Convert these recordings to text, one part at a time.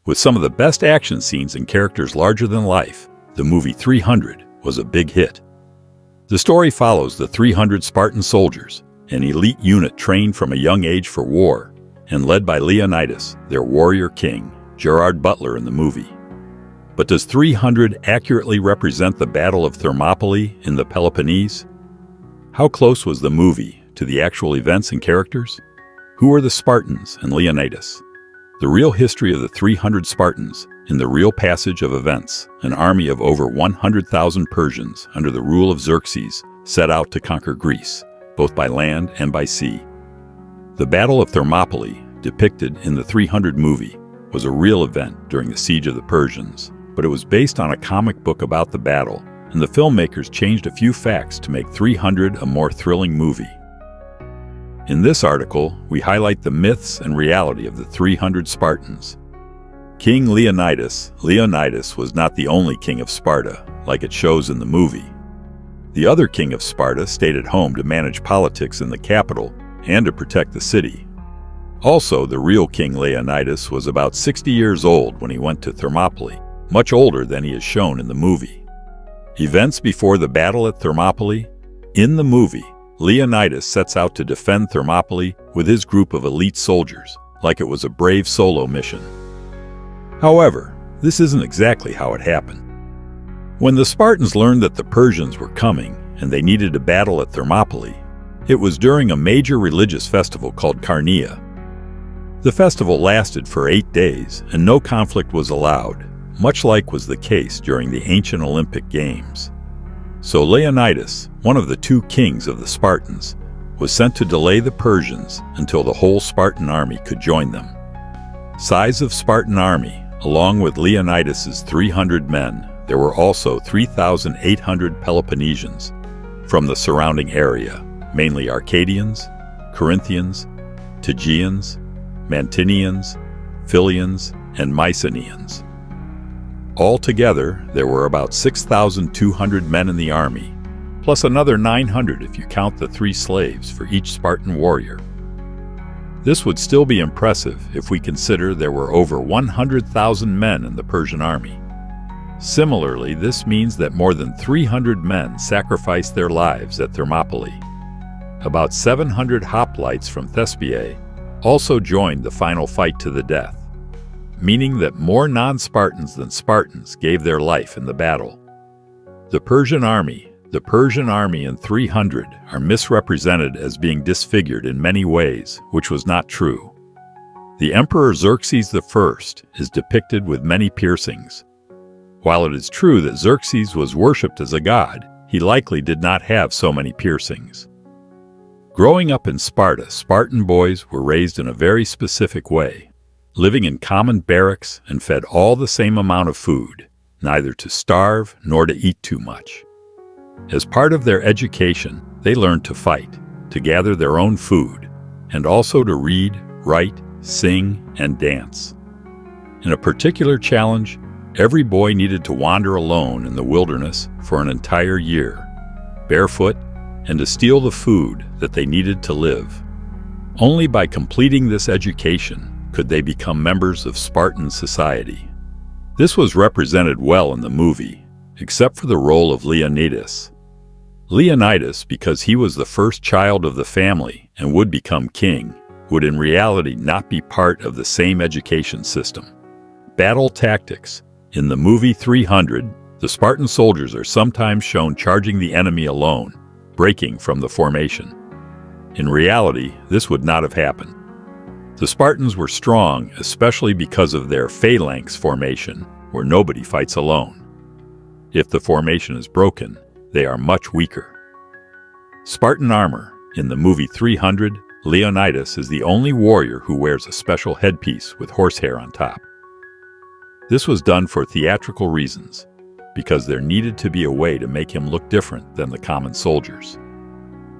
With some of the best action scenes and characters larger than life, the movie 300 was a big hit. The story follows the 300 Spartan soldiers, an elite unit trained from a young age for war, and led by Leonidas, their warrior king, Gerard Butler in the movie. But does 300 accurately represent the Battle of Thermopylae in the Peloponnese? How close was the movie to the actual events and characters? Who were the Spartans and Leonidas? The real history of the 300 Spartans in the real passage of events, an army of over 100,000 Persians under the rule of Xerxes set out to conquer Greece, both by land and by sea. The Battle of Thermopylae, depicted in the 300 movie, was a real event during the siege of the Persians, but it was based on a comic book about the battle, and the filmmakers changed a few facts to make 300 a more thrilling movie. In this article, we highlight the myths and reality of the 300 Spartans. King Leonidas was not the only king of Sparta, like it shows in the movie. The other king of Sparta stayed at home to manage politics in the capital and to protect the city. Also, the real King Leonidas was about 60 years old when he went to Thermopylae, much older than he is shown in the movie. Events before the battle at Thermopylae? In the movie, Leonidas sets out to defend Thermopylae with his group of elite soldiers, like it was a brave solo mission. However, this isn't exactly how it happened. When the Spartans learned that the Persians were coming and they needed a battle at Thermopylae, it was during a major religious festival called Carnea. The festival lasted for 8 days and no conflict was allowed, much like was the case during the ancient Olympic Games. So Leonidas, one of the 2 kings of the Spartans, was sent to delay the Persians until the whole Spartan army could join them. Size of Spartan army, along with Leonidas's 300 men, there were also 3,800 Peloponnesians from the surrounding area, mainly Arcadians, Corinthians, Tegeans, Mantineans, Philians, and Mycenaeans. Altogether, there were about 6,200 men in the army, plus another 900 if you count the 3 slaves for each Spartan warrior. This would still be impressive if we consider there were over 100,000 men in the Persian army. Similarly, this means that more than 300 men sacrificed their lives at Thermopylae. About 700 hoplites from Thespiae also joined the final fight to the death, meaning that more non-Spartans than Spartans gave their life in the battle. The Persian army in 300 are misrepresented as being disfigured in many ways, which was not true. The Emperor Xerxes I is depicted with many piercings. While it is true that Xerxes was worshipped as a god, he likely did not have so many piercings. Growing up in Sparta, Spartan boys were raised in a very specific way, living in common barracks and fed all the same amount of food, neither to starve nor to eat too much. As part of their education, they learned to fight, to gather their own food, and also to read, write, sing, and dance. In a particular challenge, every boy needed to wander alone in the wilderness for an entire year, barefoot, and to steal the food that they needed to live. Only by completing this education could they become members of Spartan society. This was represented well in the movie, except for the role of Leonidas. Leonidas, because he was the first child of the family and would become king, would in reality not be part of the same education system. Battle tactics. In the movie 300, the Spartan soldiers are sometimes shown charging the enemy alone, breaking from the formation. In reality, this would not have happened. The Spartans were strong, especially because of their phalanx formation, where nobody fights alone. If the formation is broken, they are much weaker. Spartan armor. In the movie 300, Leonidas is the only warrior who wears a special headpiece with horsehair on top. This was done for theatrical reasons, because there needed to be a way to make him look different than the common soldiers.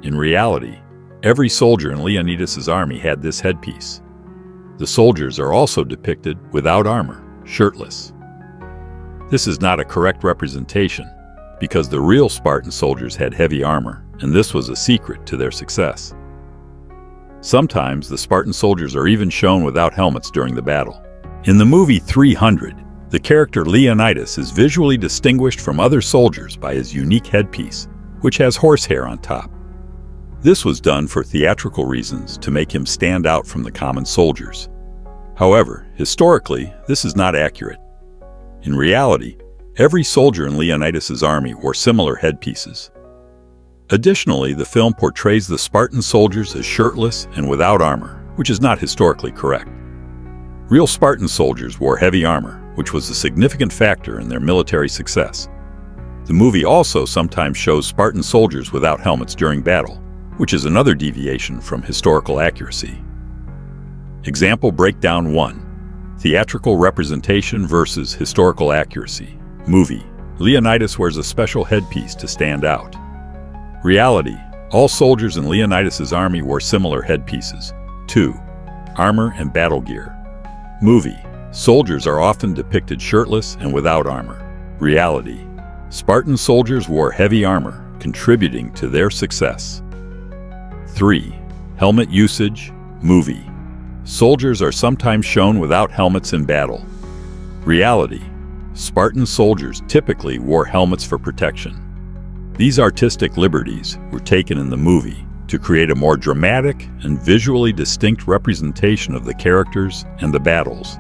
In reality, every soldier in Leonidas's army had this headpiece. The soldiers are also depicted without armor, shirtless. This is not a correct representation, because the real Spartan soldiers had heavy armor, and this was a secret to their success. Sometimes the Spartan soldiers are even shown without helmets during the battle. In the movie 300, the character Leonidas is visually distinguished from other soldiers by his unique headpiece, which has horsehair on top. This was done for theatrical reasons to make him stand out from the common soldiers. However, historically, this is not accurate. In reality, every soldier in Leonidas's army wore similar headpieces. Additionally, the film portrays the Spartan soldiers as shirtless and without armor, which is not historically correct. Real Spartan soldiers wore heavy armor, which was a significant factor in their military success. The movie also sometimes shows Spartan soldiers without helmets during battle, which is another deviation from historical accuracy. Example breakdown 1. Theatrical representation versus historical accuracy. Movie. Leonidas wears a special headpiece to stand out. Reality. All soldiers in Leonidas's army wore similar headpieces. 2. Armor and battle gear. Movie. Soldiers are often depicted shirtless and without armor. Reality. Spartan soldiers wore heavy armor, contributing to their success. 3. Helmet usage. Movie. Soldiers are sometimes shown without helmets in battle. Reality. Spartan soldiers typically wore helmets for protection. These artistic liberties were taken in the movie to create a more dramatic and visually distinct representation of the characters and the battles